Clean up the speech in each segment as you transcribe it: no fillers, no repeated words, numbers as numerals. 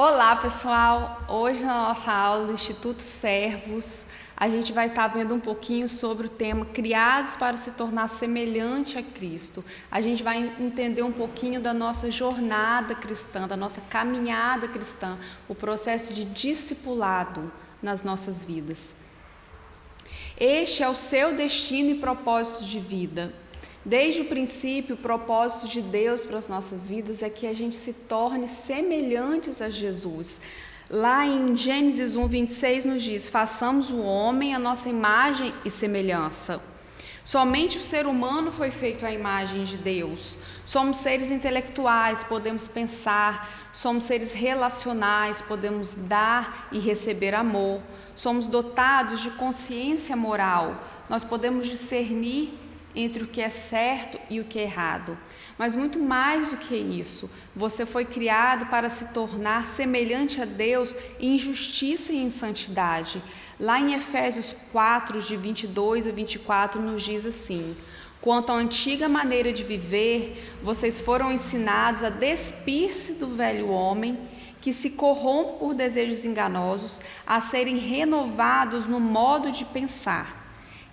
Olá pessoal, hoje na nossa aula do Instituto Servos a gente vai estar vendo um pouquinho sobre o tema Criados para se tornar semelhante a Cristo. A gente vai entender um pouquinho da nossa jornada cristã, da nossa caminhada cristã, o processo de discipulado nas nossas vidas. Este é o seu destino e propósito de vida. Desde o princípio, o propósito de Deus para as nossas vidas é que a gente se torne semelhantes a Jesus. Lá em Gênesis 1:26 nos diz: façamos o homem à nossa imagem e semelhança. Somente o ser humano foi feito à imagem de Deus. Somos seres intelectuais, podemos pensar, somos seres relacionais, podemos dar e receber amor. Somos dotados de consciência moral, nós podemos discernir entre o que é certo e o que é errado. Mas muito mais do que isso, você foi criado para se tornar semelhante a Deus em justiça e em santidade. Lá em Efésios 4, de 22 a 24, nos diz assim: quanto à antiga maneira de viver, vocês foram ensinados a despir-se do velho homem, que se corrompe por desejos enganosos, a serem renovados no modo de pensar,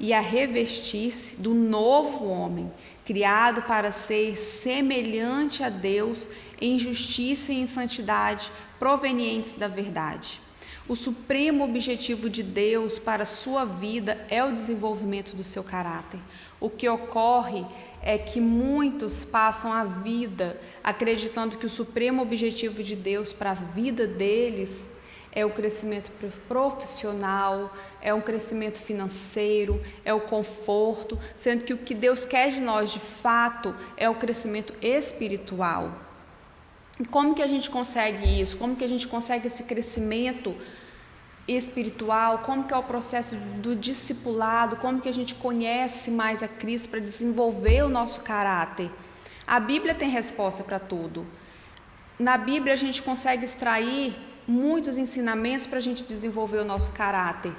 e a revestir-se do novo homem, criado para ser semelhante a Deus em justiça e em santidade, provenientes da verdade. O supremo objetivo de Deus para a sua vida é o desenvolvimento do seu caráter. O que ocorre é que muitos passam a vida acreditando que o supremo objetivo de Deus para a vida deles é o crescimento profissional, é um crescimento financeiro, é o conforto, sendo que o que Deus quer de nós, de fato, é o crescimento espiritual. E como que a gente consegue isso? Como que a gente consegue esse crescimento espiritual? Como que é o processo do discipulado? Como que a gente conhece mais a Cristo para desenvolver o nosso caráter? A Bíblia tem resposta para tudo. Na Bíblia a gente consegue extrair muitos ensinamentos para a gente desenvolver o nosso caráter.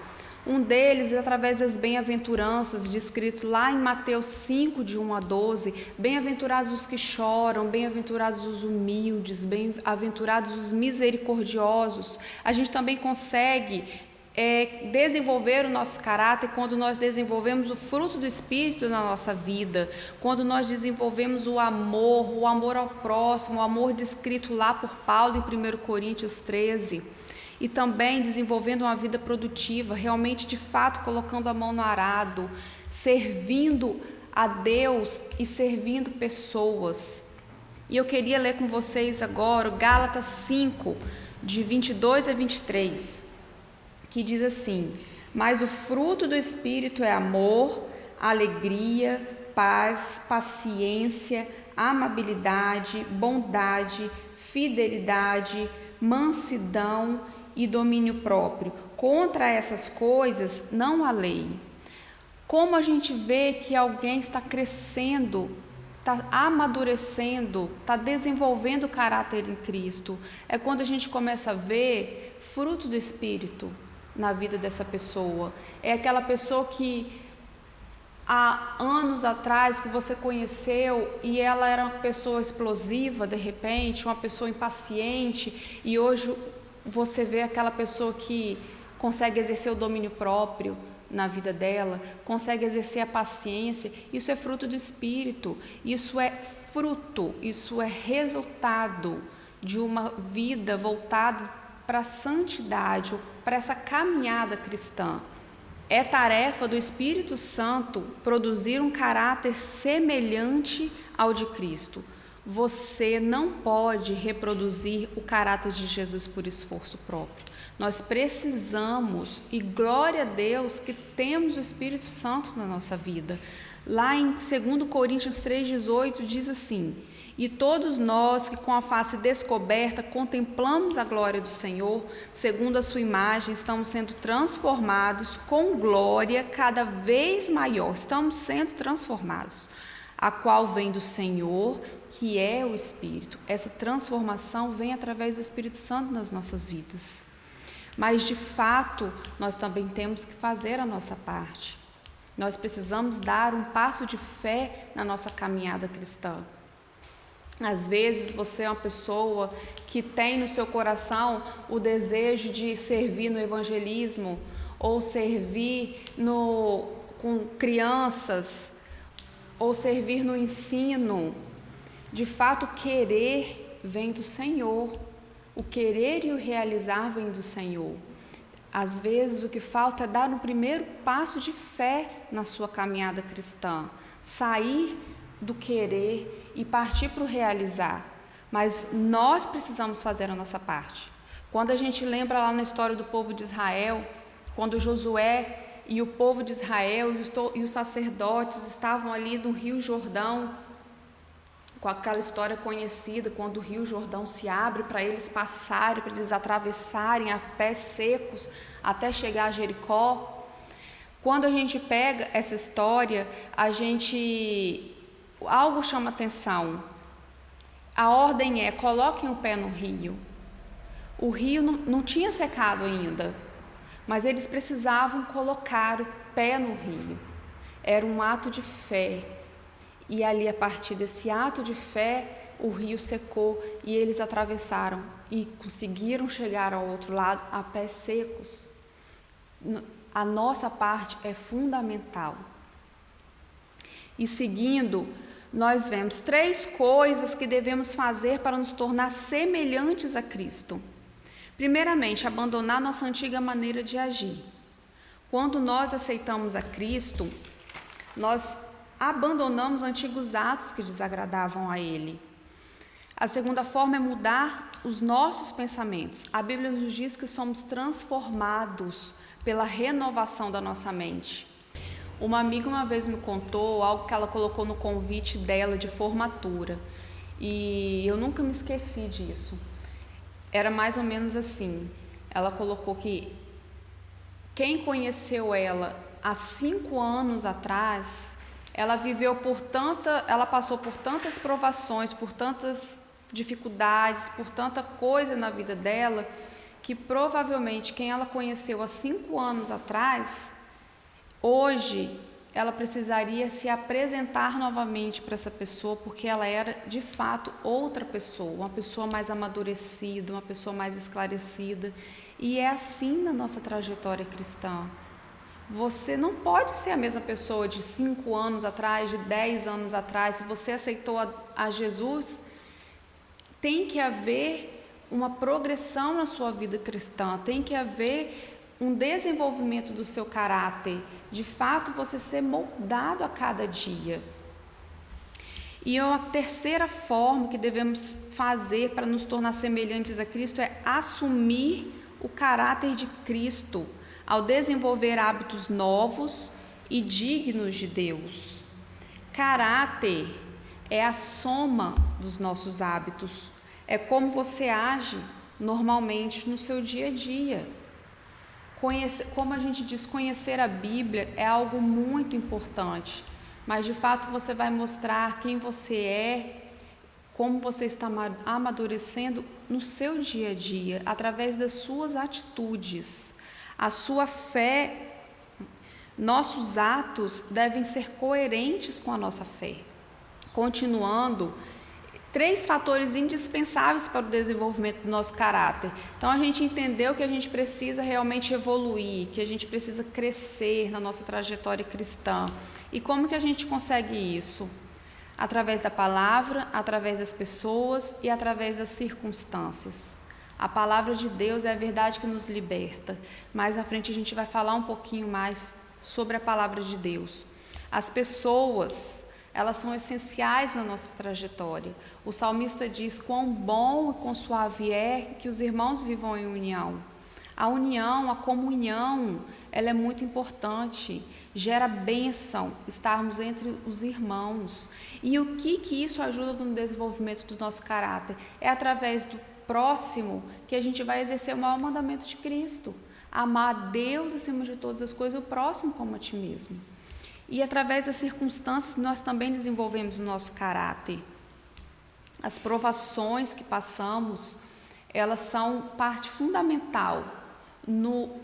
Um deles é através das bem-aventuranças, descrito lá em Mateus 5, de 1 a 12. Bem-aventurados os que choram, bem-aventurados os humildes, bem-aventurados os misericordiosos. A gente também consegue desenvolver o nosso caráter quando nós desenvolvemos o fruto do Espírito na nossa vida, quando nós desenvolvemos o amor ao próximo, o amor descrito lá por Paulo em 1 Coríntios 13, e também desenvolvendo uma vida produtiva, realmente de fato colocando a mão no arado, servindo a Deus e servindo pessoas. E eu queria ler com vocês agora Gálatas 5, de 22 a 23, que diz assim: mas o fruto do Espírito é amor, alegria, paz, paciência, amabilidade, bondade, fidelidade, mansidão e domínio próprio. Contra essas coisas não há lei. Como a gente vê que alguém está crescendo, está amadurecendo, está desenvolvendo o caráter em Cristo? É quando a gente começa a ver fruto do Espírito na vida dessa pessoa. É aquela pessoa que há anos atrás que você conheceu e ela era uma pessoa explosiva, de repente, uma pessoa impaciente, e hoje você vê aquela pessoa que consegue exercer o domínio próprio na vida dela, consegue exercer a paciência. Isso é fruto do Espírito, isso é fruto, isso é resultado de uma vida voltada para a santidade, para essa caminhada cristã. É tarefa do Espírito Santo produzir um caráter semelhante ao de Cristo. Você não pode reproduzir o caráter de Jesus por esforço próprio. Nós precisamos, e glória a Deus que temos o Espírito Santo na nossa vida. Lá em 2 Coríntios 3,18 diz assim: e todos nós que com a face descoberta contemplamos a glória do Senhor, segundo a sua imagem, estamos sendo transformados com glória cada vez maior. Estamos sendo transformados, a qual vem do Senhor, que é o Espírito. Essa transformação vem através do Espírito Santo nas nossas vidas. Mas de fato, nós também temos que fazer a nossa parte. Nós precisamos dar um passo de fé na nossa caminhada cristã. Às vezes você é uma pessoa que tem no seu coração o desejo de servir no evangelismo ou servir com crianças ou servir no ensino. De fato, querer vem do Senhor. O querer e o realizar vem do Senhor. Às vezes o que falta é dar um primeiro passo de fé na sua caminhada cristã, sair do querer e partir para o realizar. Mas nós precisamos fazer a nossa parte. Quando a gente lembra lá na história do povo de Israel, quando Josué e o povo de Israel e os sacerdotes estavam ali no Rio Jordão, com aquela história conhecida, quando o Rio Jordão se abre para eles passarem, para eles atravessarem a pés secos até chegar a Jericó. Quando a gente pega essa história, algo chama atenção. A ordem é: coloquem o pé no rio. O rio não tinha secado ainda, mas eles precisavam colocar o pé no rio. Era um ato de fé. E ali, a partir desse ato de fé, o rio secou e eles atravessaram e conseguiram chegar ao outro lado a pés secos. A nossa parte é fundamental. E seguindo, nós vemos 3 coisas que devemos fazer para nos tornar semelhantes a Cristo. Primeiramente, abandonar nossa antiga maneira de agir. Quando nós aceitamos a Cristo, nós abandonamos antigos atos que desagradavam a Ele. A segunda forma é mudar os nossos pensamentos. A Bíblia nos diz que somos transformados pela renovação da nossa mente. Uma amiga uma vez me contou algo que ela colocou no convite dela de formatura, e eu nunca me esqueci disso. Era mais ou menos assim: ela colocou que quem conheceu ela há 5 anos atrás, ela passou por tantas provações, por tantas dificuldades, por tanta coisa na vida dela, que provavelmente quem ela conheceu há 5 anos atrás, hoje ela precisaria se apresentar novamente para essa pessoa, porque ela era de fato outra pessoa, uma pessoa mais amadurecida, uma pessoa mais esclarecida. E é assim na nossa trajetória cristã. Você não pode ser a mesma pessoa de 5 anos atrás, de 10 anos atrás. Se você aceitou a Jesus, tem que haver uma progressão na sua vida cristã, tem que haver um desenvolvimento do seu caráter, de fato você ser moldado a cada dia. E a terceira forma que devemos fazer para nos tornar semelhantes a Cristo é assumir o caráter de Cristo, ao desenvolver hábitos novos e dignos de Deus. Caráter é a soma dos nossos hábitos, é como você age normalmente no seu dia a dia. Como a gente diz, conhecer a Bíblia é algo muito importante, mas de fato você vai mostrar quem você é, como você está amadurecendo no seu dia a dia, através das suas atitudes. A sua fé, nossos atos devem ser coerentes com a nossa fé. Continuando, 3 fatores indispensáveis para o desenvolvimento do nosso caráter. Então a gente entendeu que a gente precisa realmente evoluir, que a gente precisa crescer na nossa trajetória cristã. E como que a gente consegue isso? Através da palavra, através das pessoas e através das circunstâncias. A palavra de Deus é a verdade que nos liberta. Mais à frente a gente vai falar um pouquinho mais sobre a palavra de Deus. As pessoas, elas são essenciais na nossa trajetória. O salmista diz: quão bom e quão suave é que os irmãos vivam em união. A união, a comunhão, ela é muito importante. Gera bênção estarmos entre os irmãos. E o que isso ajuda no desenvolvimento do nosso caráter? É através do próximo que a gente vai exercer o maior mandamento de Cristo: amar a Deus acima de todas as coisas e o próximo como a ti mesmo. E através das circunstâncias nós também desenvolvemos o nosso caráter. As provações que passamos, elas são parte fundamental no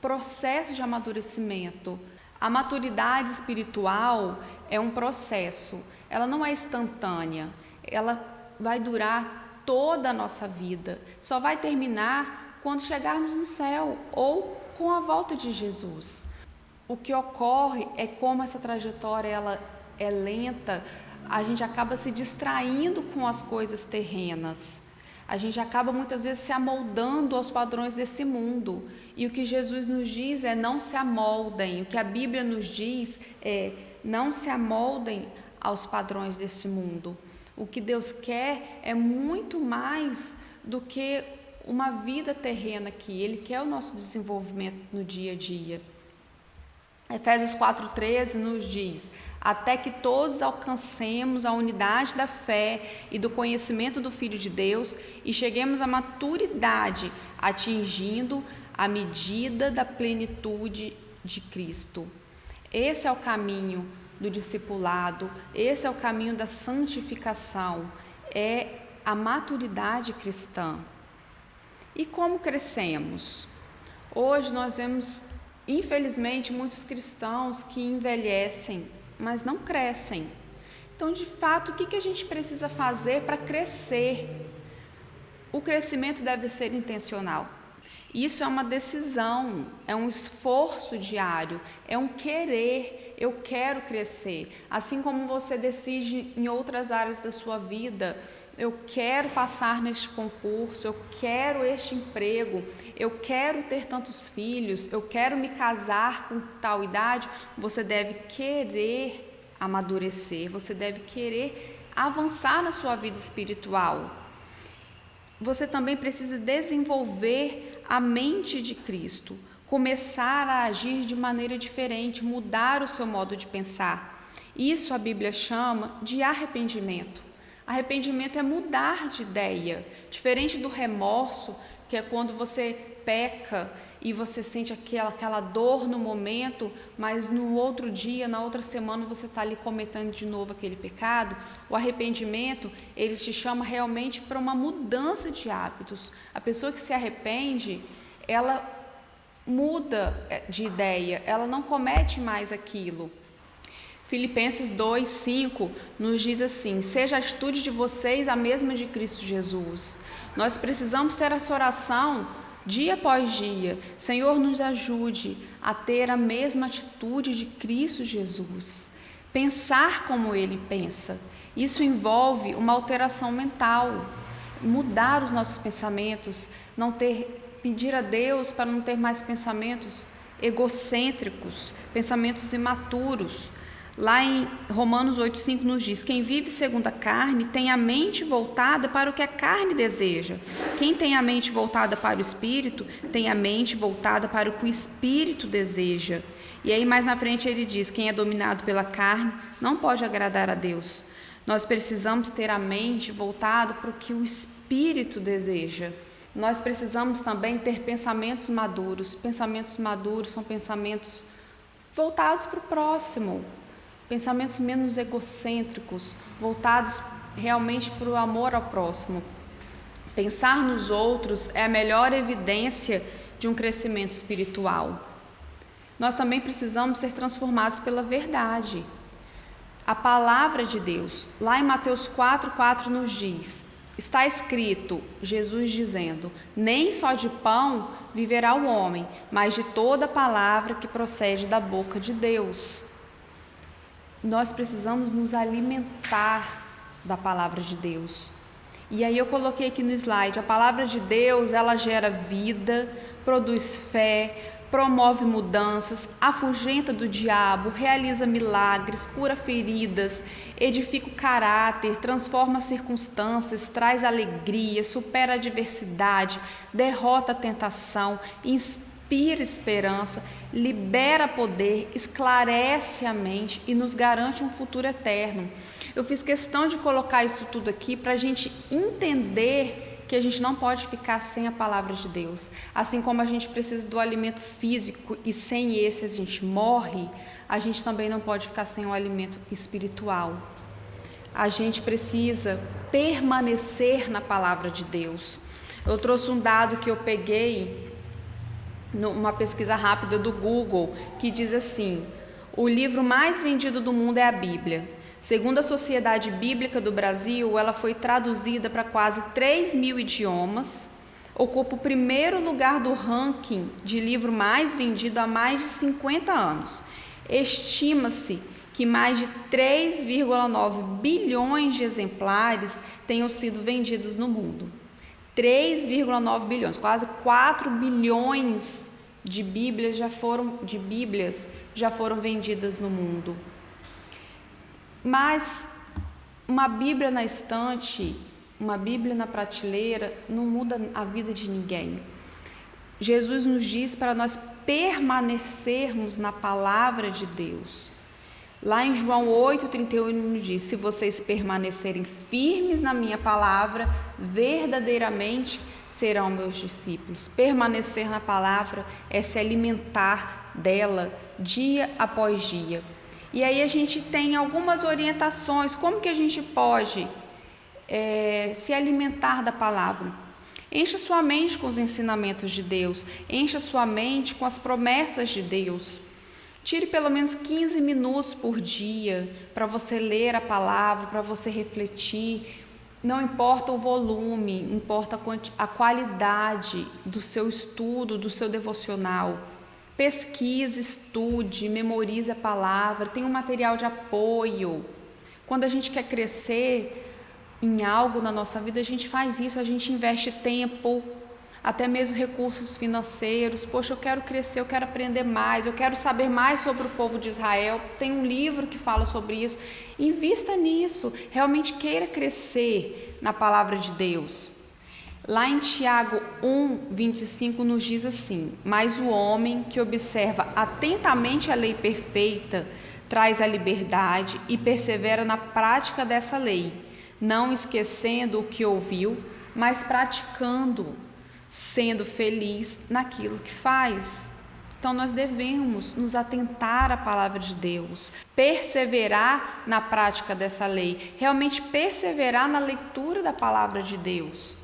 processo de amadurecimento. A maturidade espiritual é um processo, ela não é instantânea, ela vai durar toda a nossa vida, só vai terminar quando chegarmos no céu ou com a volta de Jesus. O que ocorre é como essa trajetória ela é lenta, a gente acaba se distraindo com as coisas terrenas. A gente acaba muitas vezes se amoldando aos padrões desse mundo. E o que Jesus nos diz é não se amoldem. O que a Bíblia nos diz é não se amoldem aos padrões desse mundo. O que Deus quer é muito mais do que uma vida terrena aqui. Ele quer o nosso desenvolvimento no dia a dia. Efésios 4,13 nos diz: até que todos alcancemos a unidade da fé e do conhecimento do Filho de Deus e cheguemos à maturidade, atingindo a medida da plenitude de Cristo. Esse é o caminho do discipulado, esse é o caminho da santificação, é a maturidade cristã. E como crescemos? Hoje nós vemos, infelizmente, muitos cristãos que envelhecem, mas não crescem. Então, de fato, o que a gente precisa fazer para crescer? O crescimento deve ser intencional. Isso é uma decisão, é um esforço diário, é um querer. Eu quero crescer. Assim como você decide em outras áreas da sua vida, eu quero passar neste concurso, eu quero este emprego, eu quero ter tantos filhos, eu quero me casar com tal idade. Você deve querer amadurecer, você deve querer avançar na sua vida espiritual. Você também precisa desenvolver a mente de Cristo, começar a agir de maneira diferente, mudar o seu modo de pensar. Isso a Bíblia chama de arrependimento. Arrependimento é mudar de ideia, diferente do remorso, que é quando você peca e você sente aquela dor no momento, mas no outro dia, na outra semana, você está ali cometendo de novo aquele pecado. O arrependimento, ele te chama realmente para uma mudança de hábitos. A pessoa que se arrepende, ela muda de ideia, ela não comete mais aquilo. Filipenses 2:5 nos diz assim: seja a atitude de vocês a mesma de Cristo Jesus. Nós precisamos ter essa oração dia após dia. Senhor, nos ajude a ter a mesma atitude de Cristo Jesus. Pensar como Ele pensa. Isso envolve uma alteração mental, mudar os nossos pensamentos, pedir a Deus para não ter mais pensamentos egocêntricos, pensamentos imaturos. Lá em Romanos 8,5 nos diz: quem vive segundo a carne tem a mente voltada para o que a carne deseja. Quem tem a mente voltada para o Espírito tem a mente voltada para o que o Espírito deseja. E aí mais na frente ele diz: quem é dominado pela carne não pode agradar a Deus. Nós precisamos ter a mente voltada para o que o Espírito deseja. Nós precisamos também ter pensamentos maduros. Pensamentos maduros são pensamentos voltados para o próximo, pensamentos menos egocêntricos, voltados realmente para o amor ao próximo. Pensar nos outros é a melhor evidência de um crescimento espiritual. Nós também precisamos ser transformados pela verdade. A palavra de Deus, lá em Mateus 4,4 nos diz: está escrito, Jesus dizendo, nem só de pão viverá o homem, mas de toda palavra que procede da boca de Deus. Nós precisamos nos alimentar da palavra de Deus. E aí eu coloquei aqui no slide: a palavra de Deus, ela gera vida, produz fé, promove mudanças, afugenta do diabo, realiza milagres, cura feridas, edifica o caráter, transforma circunstâncias, traz alegria, supera a adversidade, derrota a tentação, inspira esperança, libera poder, esclarece a mente e nos garante um futuro eterno. Eu fiz questão de colocar isso tudo aqui para a gente entender que a gente não pode ficar sem a palavra de Deus. Assim como a gente precisa do alimento físico e sem esse a gente morre, a gente também não pode ficar sem o alimento espiritual. A gente precisa permanecer na palavra de Deus. Eu trouxe um dado que eu peguei numa pesquisa rápida do Google, que diz assim: o livro mais vendido do mundo é a Bíblia. Segundo a Sociedade Bíblica do Brasil, ela foi traduzida para quase 3.000 idiomas, ocupa o primeiro lugar do ranking de livro mais vendido há mais de 50 anos. Estima-se que mais de 3,9 bilhões de exemplares tenham sido vendidos no mundo. 3,9 bilhões, quase 4 bilhões de Bíblias já foram vendidas no mundo. Mas uma Bíblia na estante, uma Bíblia na prateleira, não muda a vida de ninguém. Jesus nos diz para nós permanecermos na palavra de Deus. Lá em João 8,31 ele nos diz: se vocês permanecerem firmes na minha palavra, verdadeiramente serão meus discípulos. Permanecer na palavra é se alimentar dela dia após dia. E aí a gente tem algumas orientações, como que a gente pode se alimentar da palavra. Encha sua mente com os ensinamentos de Deus, encha sua mente com as promessas de Deus. Tire pelo menos 15 minutos por dia para você ler a palavra, para você refletir. Não importa o volume, importa a qualidade do seu estudo, do seu devocional. Pesquise, estude, memorize a palavra, tenha um material de apoio. Quando a gente quer crescer em algo na nossa vida, a gente faz isso, a gente investe tempo, até mesmo recursos financeiros. Poxa, eu quero crescer, eu quero aprender mais, eu quero saber mais sobre o povo de Israel. Tem um livro que fala sobre isso. Invista nisso, realmente queira crescer na palavra de Deus. Lá em Tiago 1:25 nos diz assim: mas o homem que observa atentamente a lei perfeita traz a liberdade e persevera na prática dessa lei, não esquecendo o que ouviu, mas praticando, sendo feliz naquilo que faz. Então nós devemos nos atentar à palavra de Deus, perseverar na prática dessa lei, realmente perseverar na leitura da palavra de Deus.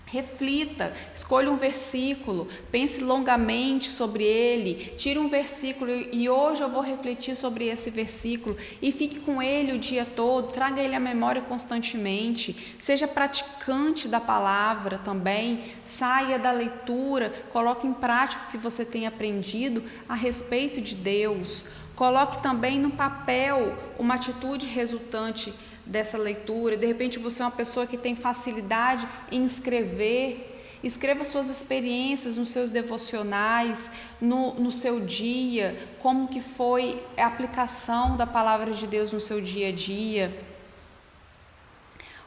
Reflita, escolha um versículo, pense longamente sobre ele, tire um versículo e hoje eu vou refletir sobre esse versículo e fique com ele o dia todo, traga ele à memória constantemente, seja praticante da palavra também, saia da leitura, coloque em prática o que você tem aprendido a respeito de Deus, coloque também no papel uma atitude resultante dessa leitura. De repente você é uma pessoa que tem facilidade em escrever, escreva suas experiências nos seus devocionais, no seu dia, como que foi a aplicação da palavra de Deus no seu dia a dia.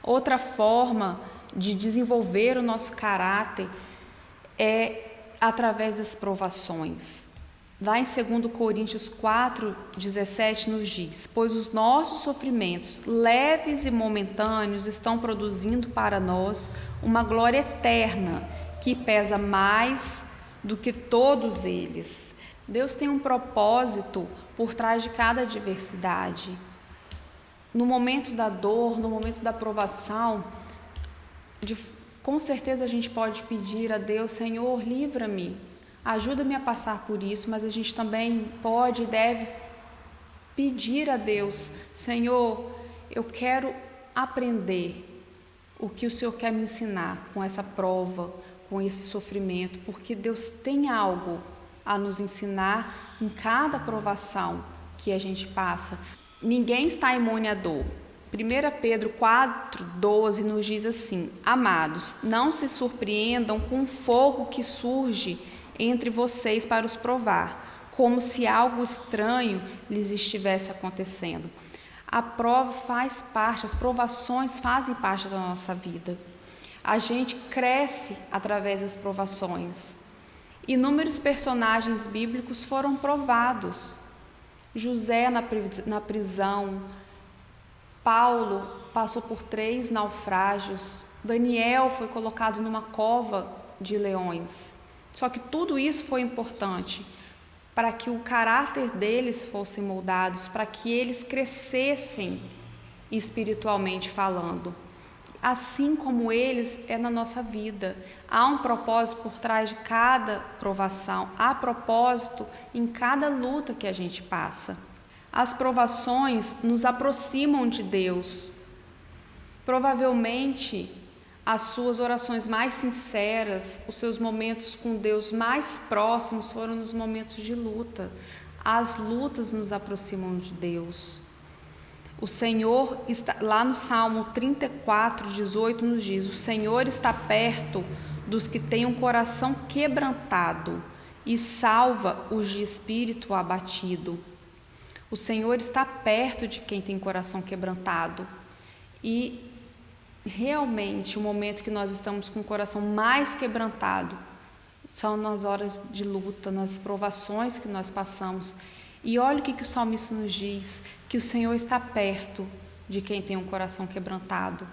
Outra forma de desenvolver o nosso caráter é através das provações. Lá em 2 Coríntios 4:17 nos diz: pois os nossos sofrimentos leves e momentâneos estão produzindo para nós uma glória eterna que pesa mais do que todos eles. Deus tem um propósito por trás de cada adversidade. No momento da dor, no momento da provação, com certeza a gente pode pedir a Deus: Senhor, livra-me, ajuda-me a passar por isso, mas a gente também pode e deve pedir a Deus: Senhor, eu quero aprender o que o Senhor quer me ensinar com essa prova, com esse sofrimento, porque Deus tem algo a nos ensinar em cada provação que a gente passa. Ninguém está imune à dor. 1 Pedro 4:12 nos diz assim: amados, não se surpreendam com o fogo que surge entre vocês para os provar, como se algo estranho lhes estivesse acontecendo. A prova faz parte, as provações fazem parte da nossa vida. A gente cresce através das provações. Inúmeros personagens bíblicos foram provados. José na prisão, Paulo passou por 3 naufrágios, Daniel foi colocado numa cova de leões. Só que tudo isso foi importante para que o caráter deles fosse moldados, para que eles crescessem espiritualmente falando. Assim como eles, é na nossa vida. Há um propósito por trás de cada provação, há propósito em cada luta que a gente passa. As provações nos aproximam de Deus. Provavelmente, as suas orações mais sinceras, os seus momentos com Deus mais próximos foram nos momentos de luta. As lutas nos aproximam de Deus. O Senhor está, lá no Salmo 34, 18, nos diz: o Senhor está perto dos que têm um coração quebrantado e salva os de espírito abatido. O Senhor está perto de quem tem coração quebrantado. E realmente o momento que nós estamos com o coração mais quebrantado são nas horas de luta, nas provações que nós passamos. E olha o que o salmista nos diz: que o Senhor está perto de quem tem um coração quebrantado.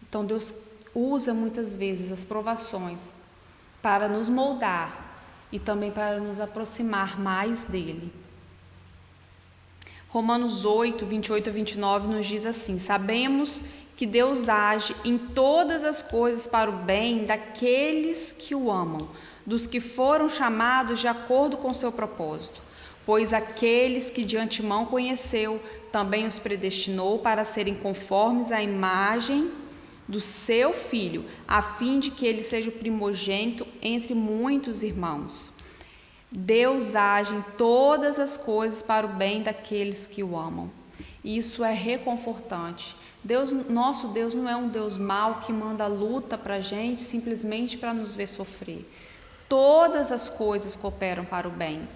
Então Deus usa muitas vezes as provações para nos moldar e também para nos aproximar mais dele. Romanos 8, 28 a 29 nos diz assim: sabemos que Deus age em todas as coisas para o bem daqueles que o amam, dos que foram chamados de acordo com seu propósito. Pois aqueles que de antemão conheceu, também os predestinou para serem conformes à imagem do seu Filho, a fim de que ele seja o primogênito entre muitos irmãos. Deus age em todas as coisas para o bem daqueles que o amam. E isso é reconfortante. Nosso Deus não é um Deus mau que manda luta para a gente simplesmente para nos ver sofrer. Todas as coisas cooperam para o bem.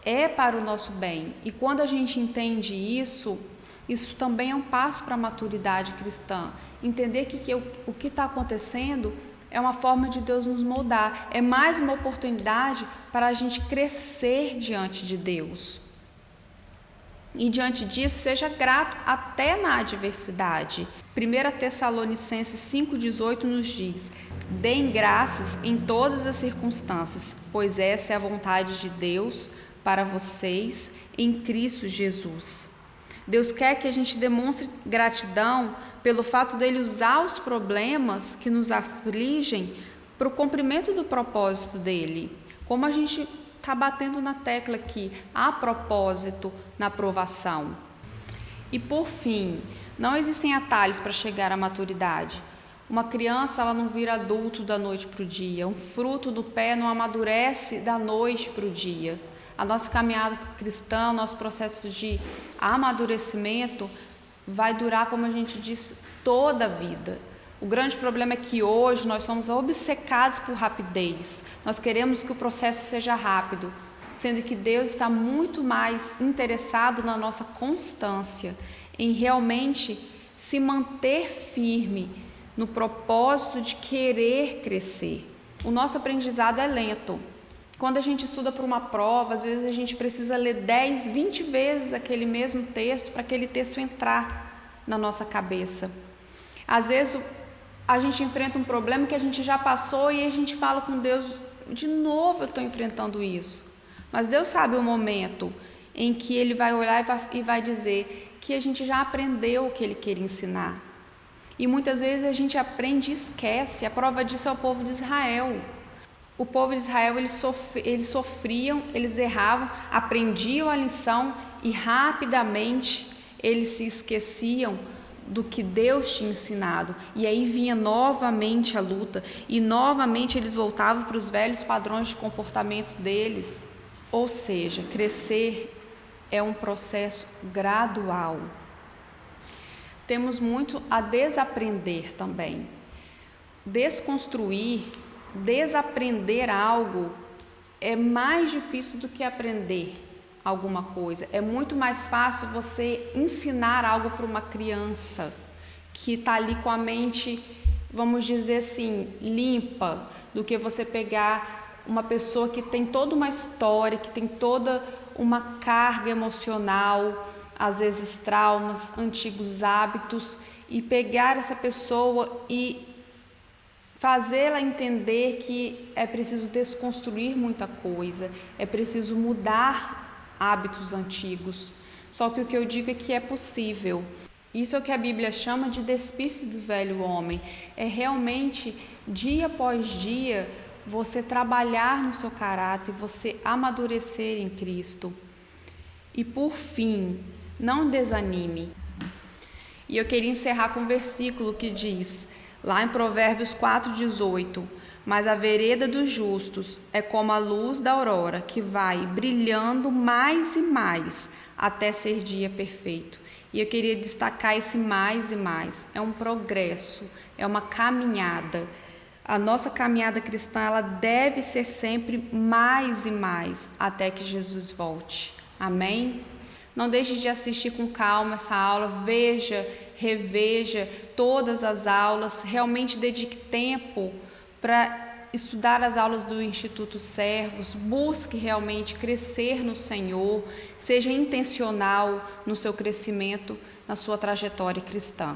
É para o nosso bem. E quando a gente entende isso também é um passo para a maturidade cristã. Entender que o que está acontecendo é uma forma de Deus nos moldar. É mais uma oportunidade para a gente crescer diante de Deus. E diante disso, seja grato até na adversidade. 1 Tessalonicenses 5,18 nos diz: deem graças em todas as circunstâncias, pois essa é a vontade de Deus para vocês em Cristo Jesus. Deus quer que a gente demonstre gratidão pelo fato dele usar os problemas que nos afligem para o cumprimento do propósito dele. Como a gente está batendo na tecla aqui, há propósito na provação. E por fim, não existem atalhos para chegar à maturidade. Uma criança, ela não vira adulto da noite para o dia. Um fruto do pé não amadurece da noite para o dia. A nossa caminhada cristã, o nosso processo de amadurecimento vai durar, como a gente diz, toda a vida. O grande problema é que hoje nós somos obcecados por rapidez. Nós queremos que o processo seja rápido, sendo que Deus está muito mais interessado na nossa constância, em realmente se manter firme no propósito de querer crescer. O nosso aprendizado é lento. Quando a gente estuda para uma prova, às vezes a gente precisa ler 10, 20 vezes aquele mesmo texto para aquele texto entrar na nossa cabeça. Às vezes a gente enfrenta um problema que a gente já passou e a gente fala com Deus: de novo eu estou enfrentando isso. Mas Deus sabe o momento em que Ele vai olhar e vai dizer que a gente já aprendeu o que Ele queria ensinar. E muitas vezes a gente aprende e esquece. A prova disso é o povo de Israel. O povo de Israel, eles sofriam, eles erravam, aprendiam a lição e rapidamente eles se esqueciam do que Deus tinha ensinado. E aí vinha novamente a luta e novamente eles voltavam para os velhos padrões de comportamento deles. Ou seja, crescer é um processo gradual. Temos muito a desaprender também. Desconstruir, desaprender algo é mais difícil do que aprender alguma coisa. É muito mais fácil você ensinar algo para uma criança que está ali com a mente, vamos dizer assim, limpa, do que você pegar uma pessoa que tem toda uma história, que tem toda uma carga emocional, às vezes traumas, antigos hábitos, e pegar essa pessoa e fazê-la entender que é preciso desconstruir muita coisa, é preciso mudar hábitos antigos. Só que o que eu digo é que é possível. Isso é o que a Bíblia chama de despir-se do velho homem. É realmente, dia após dia, você trabalhar no seu caráter, você amadurecer em Cristo. E por fim, não desanime. E eu queria encerrar com um versículo que diz, lá em Provérbios 4,18: mas a vereda dos justos é como a luz da aurora, que vai brilhando mais e mais até ser dia perfeito. E eu queria destacar esse mais e mais. É um progresso, é uma caminhada. A nossa caminhada cristã, ela deve ser sempre mais e mais até que Jesus volte. Amém? Não deixe de assistir com calma essa aula, veja, reveja todas as aulas, realmente dedique tempo para estudar as aulas do Instituto Servos, busque realmente crescer no Senhor, seja intencional no seu crescimento, na sua trajetória cristã.